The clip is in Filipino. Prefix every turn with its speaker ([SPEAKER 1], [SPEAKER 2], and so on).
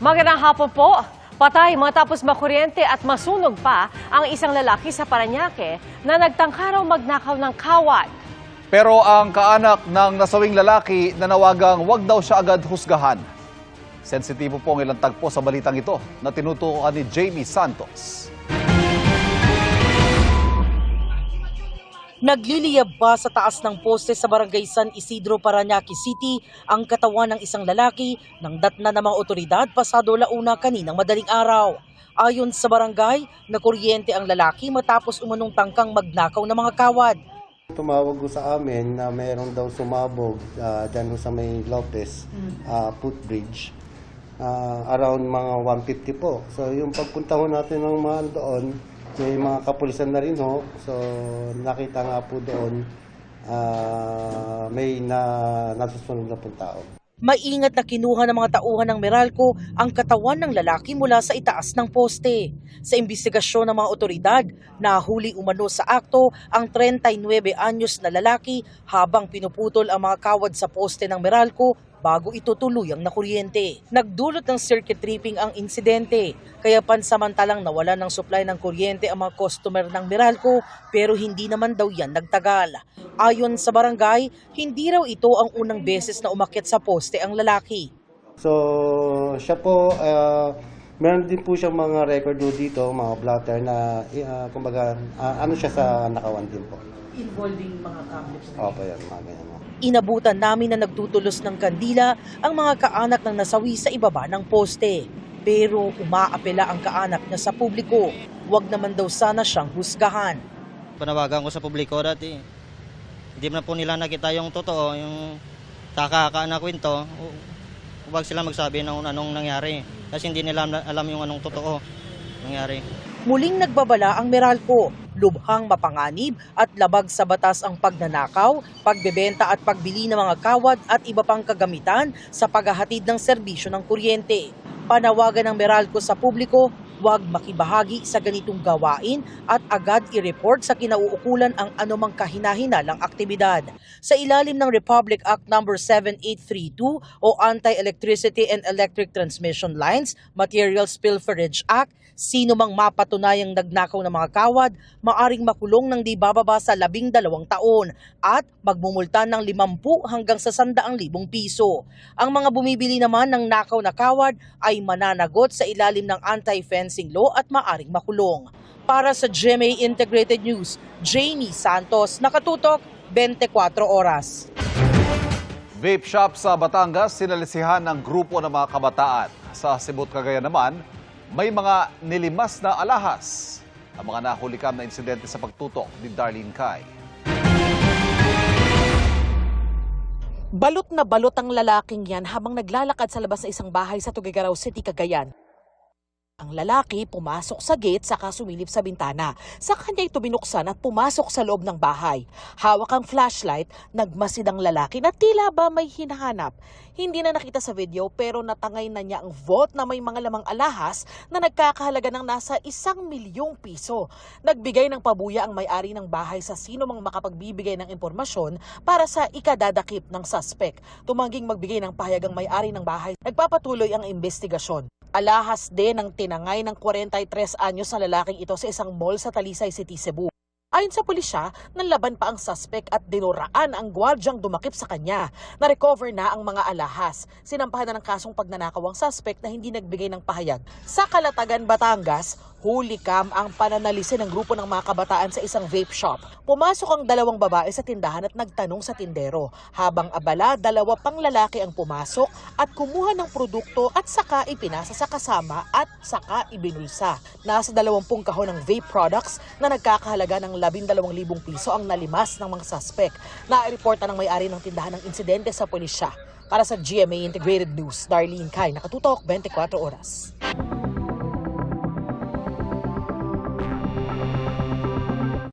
[SPEAKER 1] Magandang hapon po. Patay matapos makuryente at masunog pa ang isang lalaki sa Parañaque na nagtangka raw magnakaw ng kawad.
[SPEAKER 2] Pero ang kaanak ng nasawing lalaki nanawagang wag daw siya agad husgahan. Sensitibo po ang ilang tagpo sa balitang ito na tinutukoan ni Jamie Santos.
[SPEAKER 3] Nagliliyab ba sa taas ng poste sa Barangay San Isidro, Parañaque City ang katawan ng isang lalaki nang datna ng mga otoridad pasado launa kaninang madaling araw. Ayon sa barangay, nakuryente ang lalaki matapos umanong tangkang magnakaw ng mga kawad.
[SPEAKER 4] Tumawag ko sa amin na mayroon daw sumabog dyan sa may Lopez footbridge. Around mga 150 po. So yung pagpunta ho natin ng mga doon, may mga kapulisan na rin ho. So nakita nga po doon may nasusunod na pong tao.
[SPEAKER 3] Maingat na kinuha ng mga tauhan ng Meralco ang katawan ng lalaki mula sa itaas ng poste. Sa imbestigasyon ng mga otoridad, nahuli umano sa akto ang 39 anyos na lalaki habang pinuputol ang mga kawad sa poste ng Meralco bago ito tuluyang nakuryente. Nagdulot ng circuit tripping ang insidente, kaya pansamantalang nawalan ng supply ng kuryente ang mga customer ng Meralco pero hindi naman daw yan nagtagal. Ayon sa barangay, hindi raw ito ang unang beses na umakyat sa poste ang lalaki.
[SPEAKER 4] So siya po, meron din po siyang mga record dito, mga blotter na kumbaga ano siya sa nakawan din po.
[SPEAKER 3] Involving mga cables.
[SPEAKER 4] Opo, yan, mga ganyan.
[SPEAKER 3] Inabutan namin na nagtutulos ng kandila ang mga kaanak ng nasawi sa ibaba ng poste. Pero umaapela ang kaanak niya sa publiko. Huwag naman daw sana siyang husgahan.
[SPEAKER 5] Panawagan ko sa publiko dati. Hindi na po nila nakita yung totoo, yung kakaka na kwento. Huwag sila magsabi ng anong nangyari. Kasi hindi nila alam yung anong totoo nangyari.
[SPEAKER 3] Muling nagbabala ang Meralco, lubhang mapanganib at labag sa batas ang pagnanakaw, pagbebenta at pagbili ng mga kawad at iba pang kagamitan sa paghahatid ng serbisyo ng kuryente. Panawagan ng Meralco sa publiko, huwag makibahagi sa ganitong gawain at agad i-report sa kinauukulan ang anumang kahinahinalang aktibidad. Sa ilalim ng Republic Act No. 7832 o Anti-Electricity and Electric Transmission Lines Materials Pilferage Act, sino mang mapatunayang nagnakaw ng mga kawad, maaring makulong ng di bababa sa 12 taon at magmumulta ng 50 hanggang sa 100,000 piso. Ang mga bumibili naman ng nakaw na kawad ay mananagot sa ilalim ng anti-fencing law at maaring makulong. Para sa GMA Integrated News, Jamie Santos, nakatutok 24 oras.
[SPEAKER 2] Vape shop sa Batangas sinalisihan ng grupo ng mga kabataan. Sa Cebu, Cagayan naman, may mga nilimas na alahas. Ang mga nahulikam na insidente sa pagtutok ni Darlene Kai.
[SPEAKER 6] Balot na balot ang lalaking yan habang naglalakad sa labas ng isang bahay sa Tuguegarao City, Cagayan. Ang lalaki pumasok sa gate saka sumilip sa bintana. Sa kanya ito binuksan at pumasok sa loob ng bahay. Hawak ang flashlight, nagmasid ang lalaki na tila ba may hinahanap. Hindi na nakita sa video pero natangay na niya ang vault na may mga lamang alahas na nagkakahalaga ng nasa 1,000,000 piso. Nagbigay ng pabuya ang may-ari ng bahay sa sino mang makapagbibigay ng impormasyon para sa ikadadakip ng suspect. Tumangging magbigay ng pahayag ang may-ari ng bahay. Nagpapatuloy ang investigasyon. Alahas din ang tinangay ng 43 anyos na lalaking ito sa isang mall sa Talisay City, Cebu. Ayon sa pulisya, nanlaban pa ang suspect at dinuraan ang gwardyang dumakip sa kanya. Na-recover na ang mga alahas. Sinampahan na ng kasong pagnanakaw ang suspect na hindi nagbigay ng pahayag. Sa Calatagan, Batangas, hulikam ang pananalisin ng grupo ng mga kabataan sa isang vape shop. Pumasok ang 2 babae sa tindahan at nagtanong sa tindero. Habang abala, 2 pang lalaki ang pumasok at kumuha ng produkto at saka ipinasa sa kasama at saka ibinulsa. Nasa 20 kahon ng vape products na nagkakahalaga ng 12,000 piso ang nalimas ng mga suspect. Na-reporta ng may-ari ng tindahan ng insidente sa pulisya. Para sa GMA Integrated News, Darlene Kai, nakatutok 24 oras.